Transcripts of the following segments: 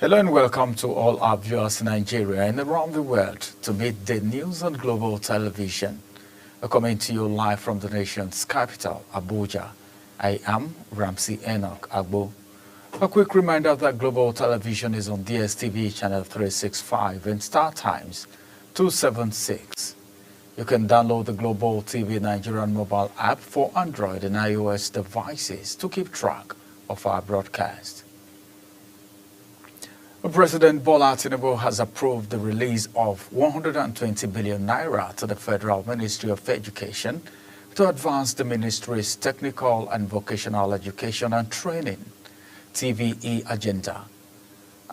Hello and welcome to all our viewers in Nigeria and around the world to Midday News on Global Television. Coming to you live from the nation's capital, Abuja. I am Ramsey Enoch Agbo. A quick reminder that Global Television is on DSTV channel 365 and Star Times 276. You can download the Global TV Nigerian mobile app for Android and iOS devices to keep track of our broadcast. President Bola Tinubu has approved the release of 120 billion naira to the Federal Ministry of Education to advance the ministry's technical and vocational education and training (TVE) agenda.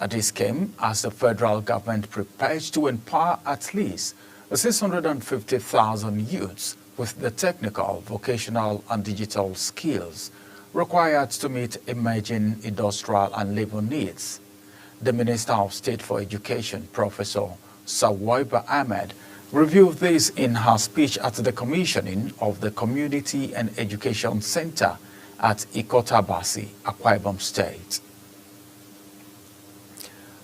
This came as the federal government prepares to empower at least 650,000 youths with the technical, vocational, and digital skills required to meet emerging industrial and labor needs. The Minister of State for Education, Professor Sawaiba Ahmed, revealed this in her speech at the commissioning of the Community and Education Center at Ikotabasi, Akwa Ibom State.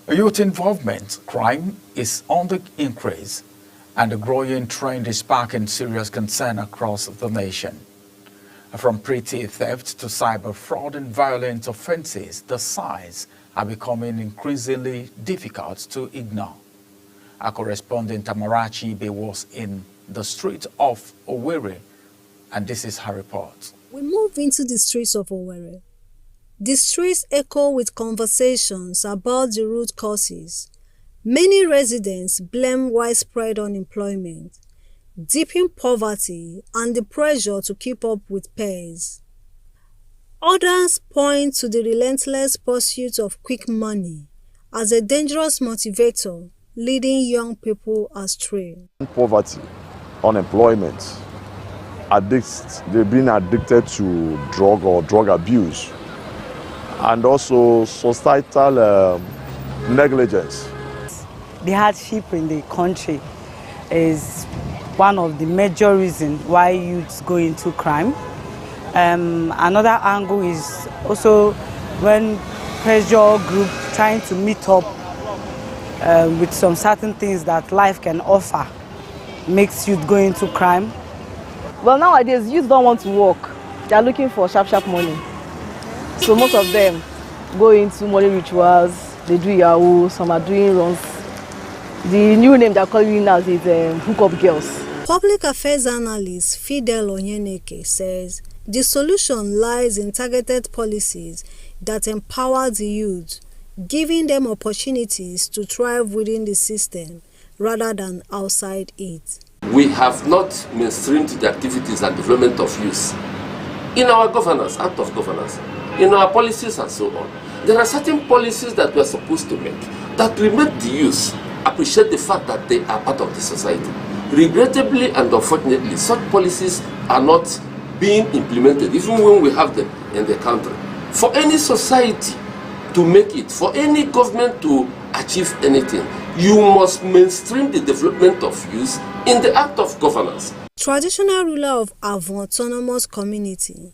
Youth involvement crime is on the increase, and the growing trend is sparking serious concern across the nation. From petty theft to cyber fraud and violent offenses, the signs are becoming increasingly difficult to ignore. Our correspondent Amarachi Ibe was in the street of Owerri, and this is her report. We move into the streets of Owerri. The streets echo with conversations about the root causes. Many residents blame widespread unemployment, deepening poverty, and the pressure to keep up with peers. Others point to the relentless pursuit of quick money as a dangerous motivator, leading young people astray. Poverty, unemployment, they've been addicted to drug or drug abuse, and also societal negligence. The hardship in the country is one of the major reasons why youths go into crime. Another angle is also when pressure group trying to meet up with some certain things that life can offer makes youth go into crime. Well, nowadays youth don't want to work. They are looking for sharp money. So most of them go into money rituals. They do yahoo. Some are doing runs. The new name they're calling now is hookup girls. Public affairs analyst Fidel Onyeneke says the solution lies in targeted policies that empower the youth, giving them opportunities to thrive within the system rather than outside it. We have not mainstreamed the activities and development of youth in our governance, act of governance, in our policies and so on. There are certain policies that we are supposed to make that will make the youth appreciate the fact that they are part of the society. Regrettably and unfortunately, such policies are not being implemented, even when we have them in the country. For any society to make it, for any government to achieve anything, you must mainstream the development of youth in the act of governance. Traditional ruler of Avon Autonomous Community,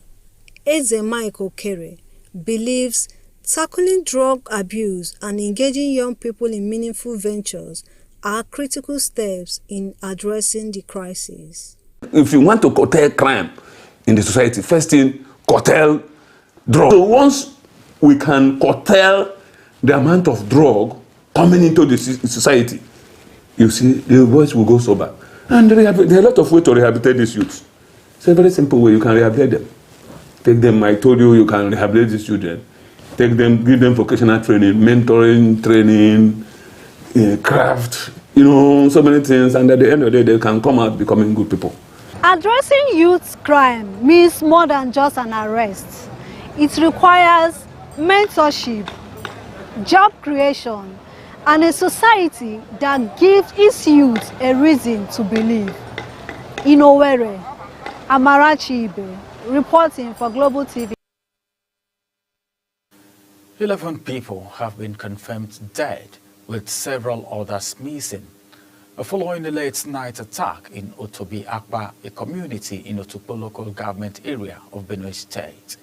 Eze Mike Okere, believes tackling drug abuse and engaging young people in meaningful ventures are critical steps in addressing the crisis. If you want to curtail crime in the society, first thing, curtail drug. So once we can curtail the amount of drug coming into the society, you see, the boys will go sober. And there are a lot of ways to rehabilitate these youths. It's a very simple way. You can rehabilitate them. Take them, I told you, you can rehabilitate these children. Take them, give them vocational training, mentoring, training, craft, so many things. And at the end of the day, they can come out becoming good people. Addressing youth crime means more than just an arrest. It requires mentorship, job creation, and a society that gives its youth a reason to believe. In Owerri, Amarachi Ibe, reporting for Global TV. 11 people have been confirmed dead, with several others missing, following a late-night attack in Otobi Akpa, a community in Otukpo local government area of Benue State.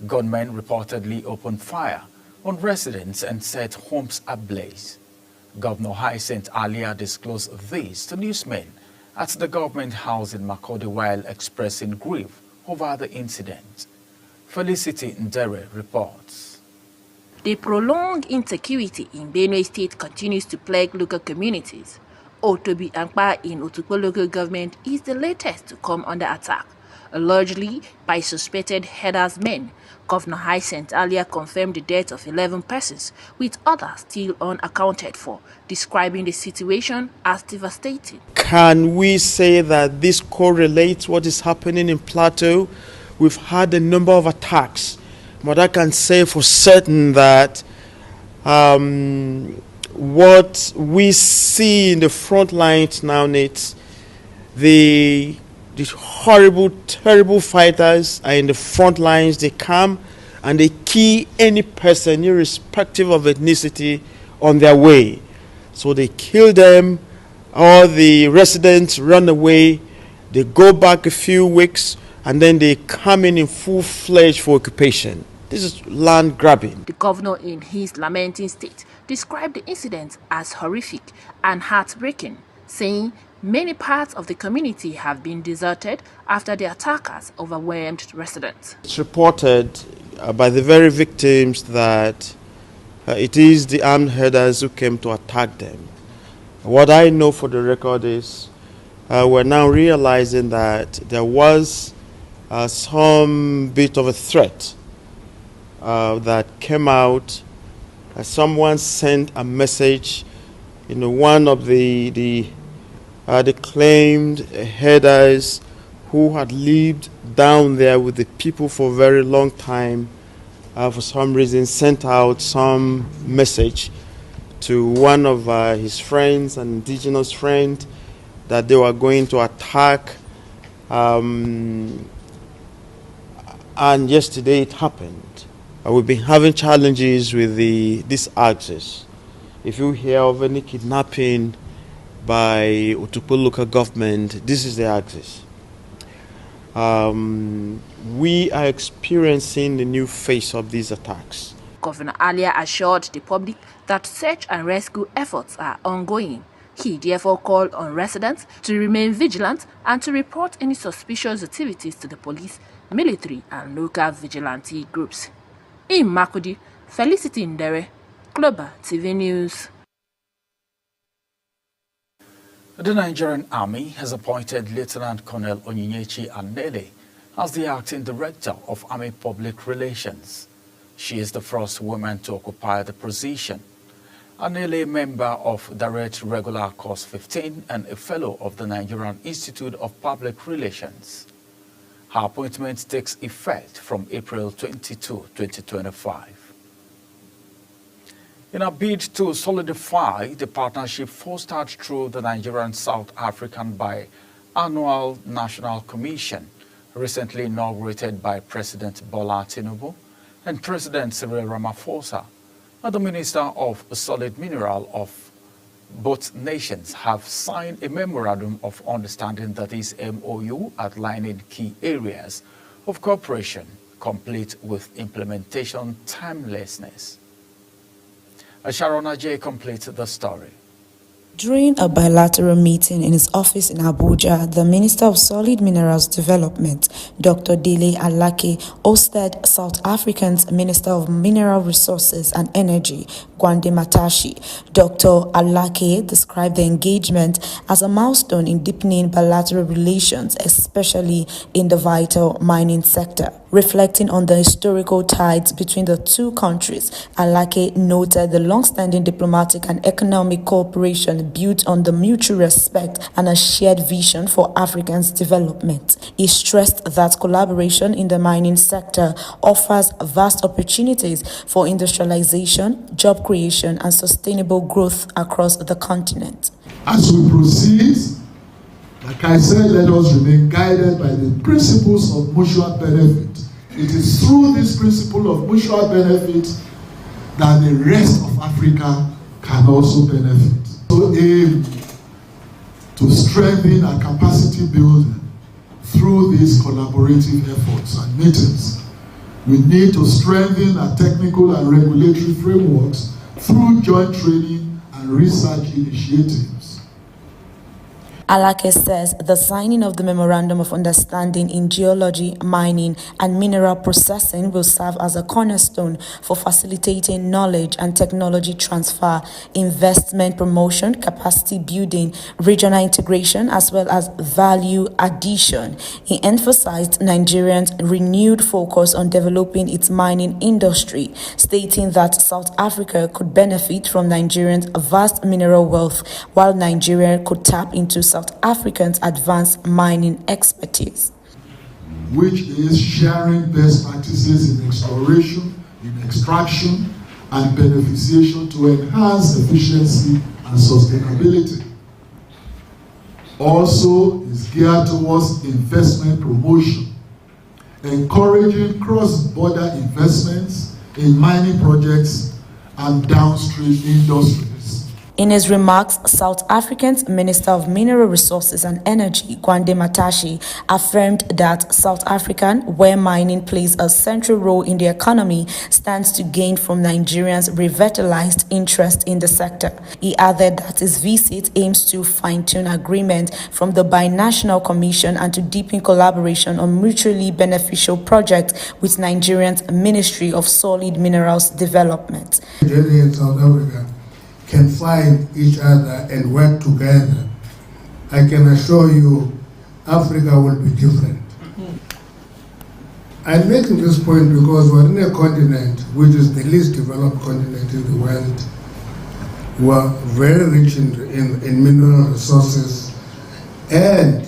Gunmen reportedly opened fire on residents and set homes ablaze. Governor Hyacinth Alia disclosed this to newsmen at the government house in Makurdi while expressing grief over the incident. Felicity Ndere reports. The prolonged insecurity in Benue State continues to plague local communities. Otobi Ankpa in Otukpo local government is the latest to come under attack, largely by suspected herdsmen. Governor Hyacinth Alia confirmed the death of 11 persons, with others still unaccounted for, describing the situation as devastating. Can we say that this correlates what is happening in Plateau? We've had a number of attacks, but I can say for certain that what we see in the front lines now, Nate, the horrible, terrible fighters are in the front lines. They come and they kill any person, irrespective of ethnicity, on their way. So they kill them, all the residents run away, they go back a few weeks, and then they come in full-fledged for occupation. This is land grabbing. The governor, in his lamenting state, described the incident as horrific and heartbreaking, saying many parts of the community have been deserted after the attackers overwhelmed residents. It's reported by the very victims that it is the armed herders who came to attack them. What I know for the record is we're now realizing that there was some bit of a threat that came out. Someone sent a message, one of the claimed herders who had lived down there with the people for a very long time, for some reason sent out some message to one of his friends, an indigenous friend, that they were going to attack. And yesterday it happened. We've been having challenges with this axis. If you hear of any kidnapping by Otukpo local government, this is the axis. We are experiencing the new phase of these attacks. Governor Alia assured the public that search and rescue efforts are ongoing. He therefore called on residents to remain vigilant and to report any suspicious activities to the police, military and local vigilante groups. In Makurdi, Felicity Ndere, Global TV News. The Nigerian Army has appointed Lieutenant Colonel Onyinyechi Anele as the acting director of Army Public Relations. She is the first woman to occupy the position. Anele, member of Direct Regular Course 15 and a fellow of the Nigerian Institute of Public Relations. Her appointment takes effect from April 22, 2025. In a bid to solidify the partnership fostered through the Nigerian South African Biannual National Commission, recently inaugurated by President Bola Tinubu and President Cyril Ramaphosa, and the Minister of Solid Mineral of both nations have signed a memorandum of understanding that is MOU outlining key areas of cooperation, complete with implementation timelessness. Sharon Ajay completes the story. During a bilateral meeting in his office in Abuja, the Minister of Solid Minerals Development, Dr. Dele Alake, hosted South Africa's Minister of Mineral Resources and Energy, Gwande Matashi. Dr. Alake described the engagement as a milestone in deepening bilateral relations, especially in the vital mining sector. Reflecting on the historical ties between the two countries, Alake noted the long-standing diplomatic and economic cooperation built on the mutual respect and a shared vision for Africa's development. He stressed that collaboration in the mining sector offers vast opportunities for industrialization, job creation, and sustainable growth across the continent. As we proceed, like I said, let us remain guided by the principles of mutual benefit. It is through this principle of mutual benefit that the rest of Africa can also benefit. So aim to strengthen our capacity building through these collaborative efforts and meetings We need to strengthen our technical and regulatory frameworks through joint training and research initiatives. Alake says the signing of the Memorandum of Understanding in Geology, Mining and Mineral Processing will serve as a cornerstone for facilitating knowledge and technology transfer, investment promotion, capacity building, regional integration, as well as value addition. He emphasized Nigeria's renewed focus on developing its mining industry, stating that South Africa could benefit from Nigeria's vast mineral wealth, while Nigeria could tap into South Africans' advanced mining expertise, which is sharing best practices in exploration, in extraction, and beneficiation to enhance efficiency and sustainability. Also is geared towards investment promotion, encouraging cross-border investments in mining projects and downstream industries. In his remarks, South Africa's Minister of Mineral Resources and Energy, Gwande Matashi, affirmed that South Africa, where mining plays a central role in the economy, stands to gain from Nigerians' revitalized interest in the sector. He added that his visit aims to fine-tune agreement from the Binational Commission and to deepen collaboration on mutually beneficial projects with Nigeria's Ministry of Solid Minerals Development. South Africa can find each other and work together, I can assure you Africa will be different. I'm making this point because we're in a continent which is the least developed continent in the world. We're very rich in mineral resources and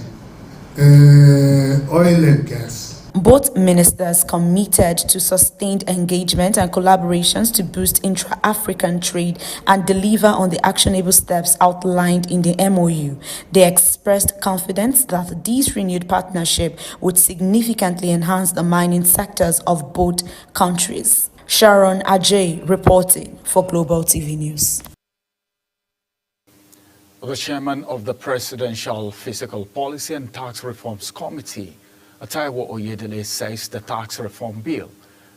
oil and gas. Both ministers committed to sustained engagement and collaborations to boost intra-African trade and deliver on the actionable steps outlined in the MOU. They expressed confidence that this renewed partnership would significantly enhance the mining sectors of both countries. Sharon Ajay reporting for Global TV News. The chairman of the Presidential Fiscal Policy and Tax Reforms Committee, Taiwo Oyedele, says the tax reform bill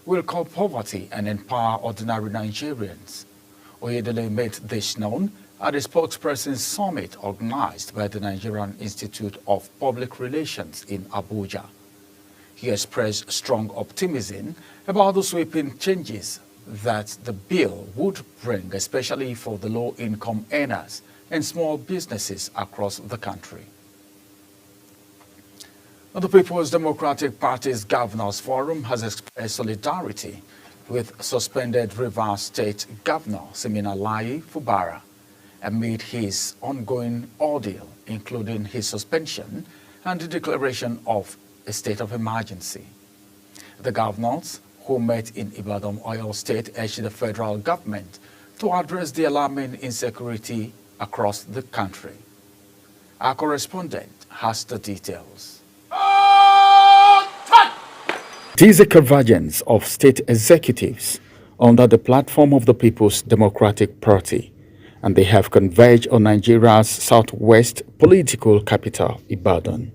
will curb poverty and empower ordinary Nigerians. Oyedele made this known at a spokesperson's summit organized by the Nigerian Institute of Public Relations in Abuja. He expressed strong optimism about the sweeping changes that the bill would bring, especially for the low-income earners and small businesses across the country. The People's Democratic Party's Governors Forum has expressed solidarity with suspended Rivers State Governor Siminalayi Fubara amid his ongoing ordeal, including his suspension and the declaration of a state of emergency. The governors, who met in Ibadan, Oyo State, urged the federal government to address the alarming insecurity across the country. Our correspondent has the details. It is a convergence of state executives under the platform of the People's Democratic Party, and they have converged on Nigeria's southwest political capital, Ibadan,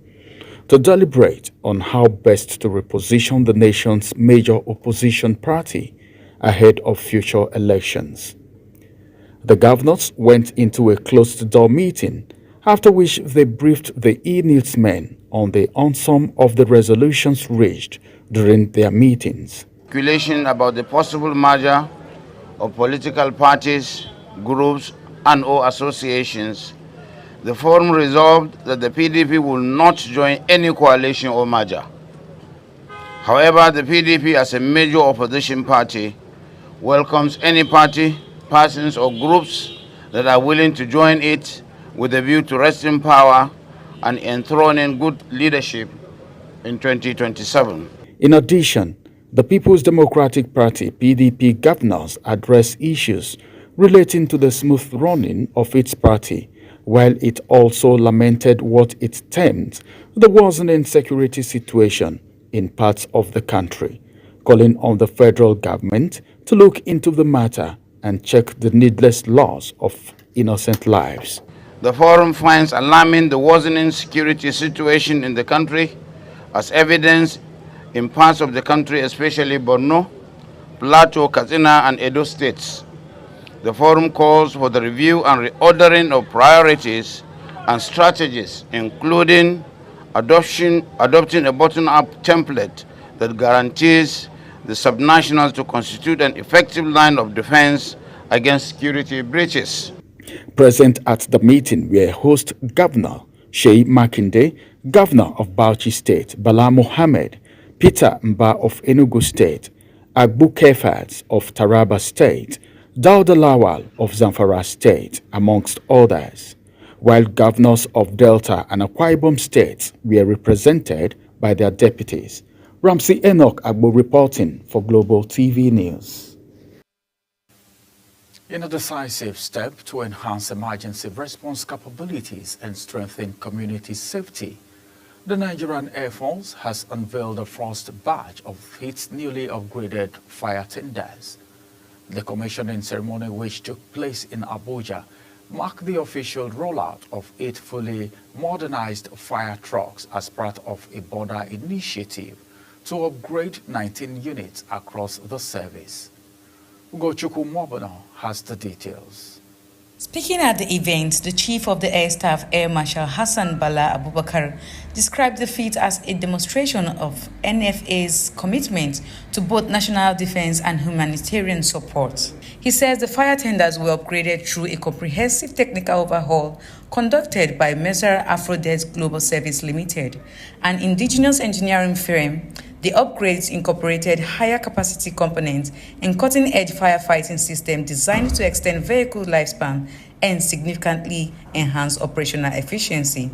to deliberate on how best to reposition the nation's major opposition party ahead of future elections. The governors went into a closed-door meeting, after which they briefed the e-newsmen on the outcome of the resolutions reached during their meetings. Speculation about the possible merger of political parties, groups, and/or associations, the forum resolved that the PDP will not join any coalition or merger. However, the PDP, as a major opposition party, welcomes any party, persons, or groups that are willing to join it with a view to wresting power and enthroning good leadership in 2027. In addition, the People's Democratic Party (PDP) governors addressed issues relating to the smooth running of its party, while it also lamented what it termed the worsening security situation in parts of the country, calling on the federal government to look into the matter and check the needless loss of innocent lives. The forum finds alarming the worsening security situation in the country, as evidenced in parts of the country, especially Borno, Plateau, Katsina, and Edo states. The forum calls for the review and reordering of priorities and strategies, including adopting a bottom-up template that guarantees the subnationals to constitute an effective line of defense against security breaches. Present at the meeting were host Governor Sheyi Makinde, Governor of Bauchi State, Bala Mohammed, Peter Mba of Enugu State, Agbu Kefat of Taraba State, Dauda Lawal of Zamfara State, amongst others, while governors of Delta and Akwa Ibom states were represented by their deputies. Ramsey Enoch Agbo reporting for Global TV News. In a decisive step to enhance emergency response capabilities and strengthen community safety, the Nigerian Air Force has unveiled the first batch of its newly upgraded fire tenders. The commissioning ceremony, which took place in Abuja, marked the official rollout of 8 fully modernized fire trucks as part of a border initiative to upgrade 19 units across the service. Ugochukwu Mobono has the details. Speaking at the event, the Chief of the Air Staff, Air Marshal Hassan Bala Abubakar, described the feat as a demonstration of NFA's commitment to both national defense and humanitarian support. He says the fire tenders were upgraded through a comprehensive technical overhaul conducted by Messer Afrodesk Global Service Limited, an indigenous engineering firm. The upgrades incorporated higher capacity components and cutting-edge firefighting system designed to extend vehicle lifespan and significantly enhance operational efficiency.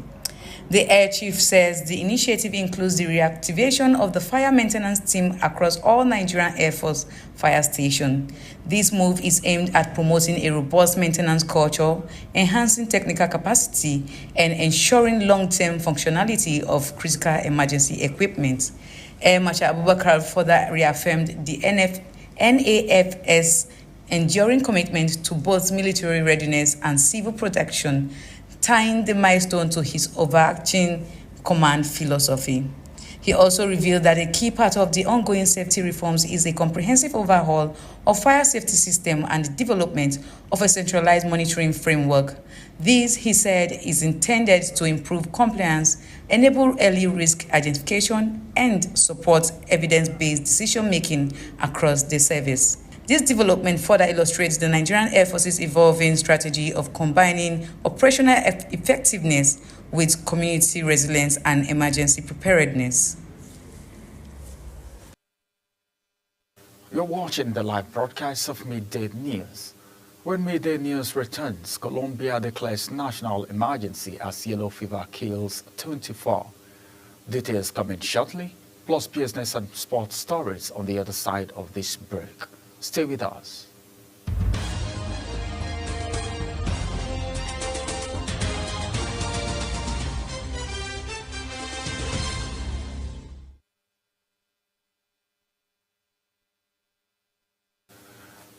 The Air Chief says the initiative includes the reactivation of the fire maintenance team across all Nigerian Air Force fire stations. This move is aimed at promoting a robust maintenance culture, enhancing technical capacity, and ensuring long-term functionality of critical emergency equipment. Air Marshal Abubakar further reaffirmed the NAF's enduring commitment to both military readiness and civil protection, tying the milestone to his overarching command philosophy. He also revealed that a key part of the ongoing safety reforms is a comprehensive overhaul of fire safety system and the development of a centralized monitoring framework. This, he said, is intended to improve compliance, enable early risk identification, and support evidence-based decision-making across the service. This development further illustrates the Nigerian Air Force's evolving strategy of combining operational effectiveness with community resilience and emergency preparedness. You're watching the live broadcast of Midday News. When Midday News returns, Colombia declares national emergency as yellow fever kills 24. Details coming shortly, plus business and sports stories on the other side of this break. Stay with us.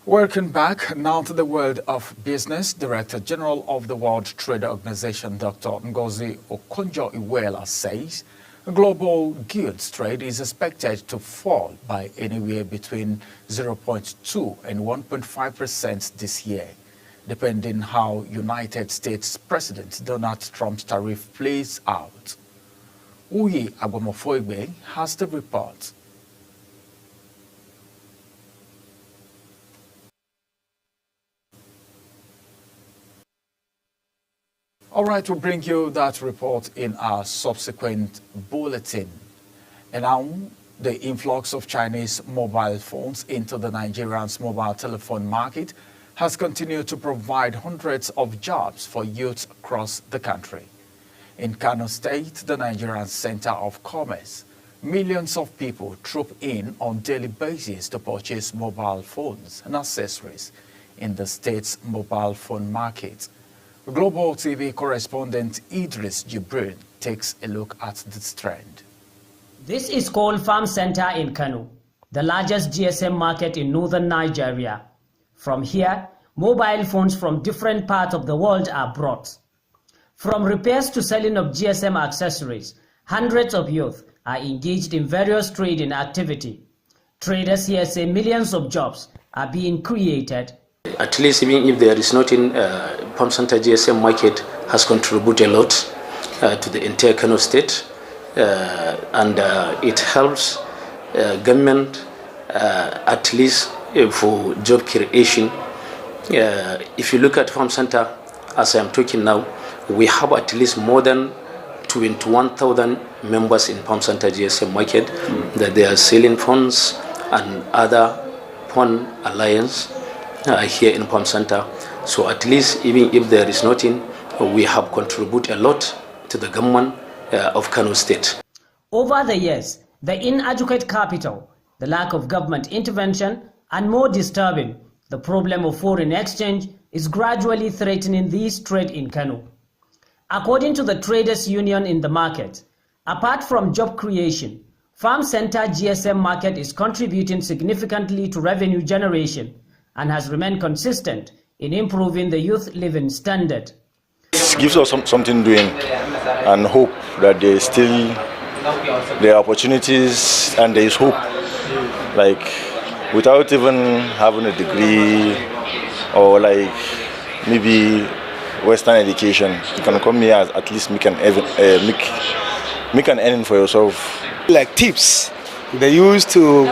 Welcome back. Now to the world of business. Director General of the World Trade Organization, Dr. Ngozi Okonjo-Iweala, says global goods trade is expected to fall by anywhere between 0.2 and 1.5% this year, depending how United States President Donald Trump's tariff plays out. Uyi Agbomofoigbe has the report. All right, we'll bring you that report in our subsequent bulletin. And now, the influx of Chinese mobile phones into the Nigerian's mobile telephone market has continued to provide hundreds of jobs for youths across the country. In Kano State, the Nigerian Center of Commerce, millions of people troop in on a daily basis to purchase mobile phones and accessories in the state's mobile phone market. Global TV correspondent Idris Jibril takes a look at this trend. This is called Farm Center in Kano, the largest GSM market in northern Nigeria. From here, mobile phones from different parts of the world are brought. From repairs to selling of GSM accessories, hundreds of youth are engaged in various trading activity. Traders here say millions of jobs are being created. At least even if there is nothing, Palm Center GSM market has contributed a lot to the entire Kano state, and it helps government at least for job creation. If you look at Farm Center, as I am talking now, we have at least more than 21,000 members in Farm Center GSM market that they are selling phones and other phone alliance here in Farm Center. So at least even if there is nothing, we have contributed a lot to the government of Kano State. Over the years, the inadequate capital, the lack of government intervention, and more disturbing, the problem of foreign exchange is gradually threatening this trade in Kano. According to the traders union in the market, apart from job creation, Farm Center GSM market is contributing significantly to revenue generation and has remained consistent in improving the youth living standard. It gives us something doing and hope that there are opportunities and there is hope. Like without even having a degree or like maybe Western education, you can come here at least make an earning for yourself. Like tips, they used to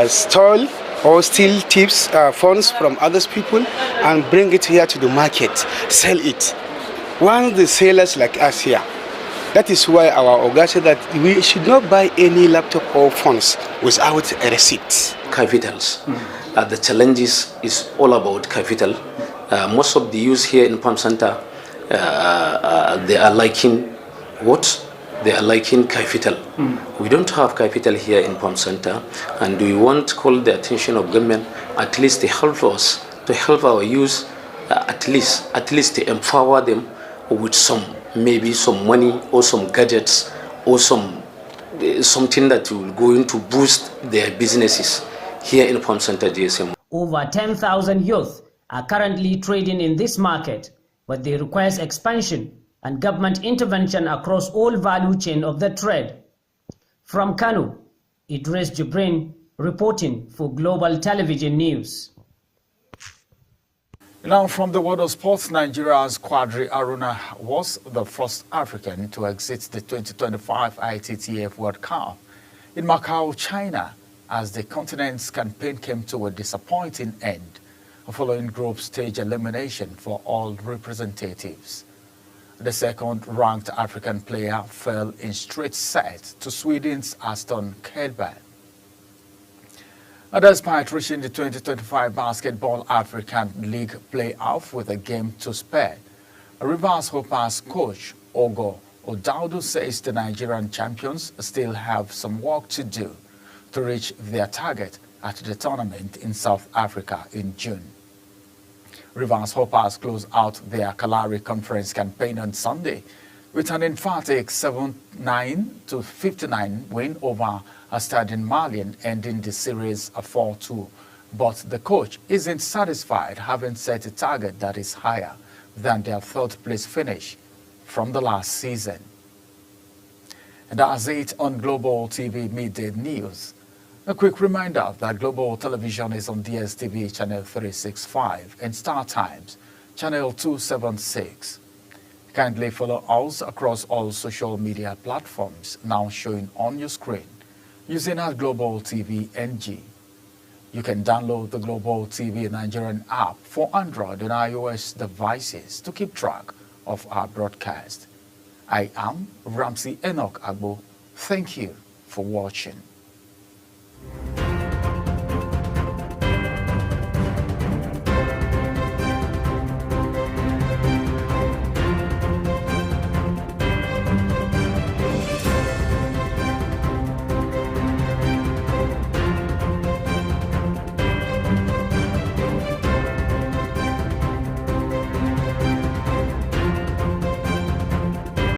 stall or steal tips, funds from other people and bring it here to the market, sell it. Once the sellers like us here, that is why our Oga said that we should not buy any laptop or phones without a receipt. Capitals. The challenges is all about capital. Most of the youth here in Palm Center, they are liking what? They are liking capital. We don't have capital here in Palm Center, and we want to call the attention of government at least to help us, to help our youth, at least to empower them with maybe some money or some gadgets or something that will going to boost their businesses here in Palm Center GSM. Over 10,000 youth are currently trading in this market, but they require expansion and government intervention across all value chain of the trade. From Kano, Idris Jibrin reporting for Global Television News. Now from the world of sports, Nigeria's Quadri Aruna was the first African to exit the 2025 ITTF World Cup in Macau, China, as the continent's campaign came to a disappointing end following group stage elimination for all representatives. The second-ranked African player fell in straight sets to Sweden's Aston Kjellberg. Despite reaching the 2025 Basketball African League playoff with a game to spare, Rivers Hoopers coach Ogo Odaudu says the Nigerian champions still have some work to do to reach their target at the tournament in South Africa in June. Rivers Hoopers closed out their Kalahari Conference campaign on Sunday with an emphatic 79-59 win over Stade Malien, ending the series 4-2. But the coach isn't satisfied, having set a target that is higher than their third-place finish from the last season. And that's it on Global TV Midday News. A quick reminder that Global Television is on DSTV channel 365 and Star Times channel 276. Kindly follow us across all social media platforms now showing on your screen using our Global TV NG. You can download the Global TV Nigerian app for Android and iOS devices to keep track of our broadcast. I am Ramsey Enoch Agbo. Thank you for watching.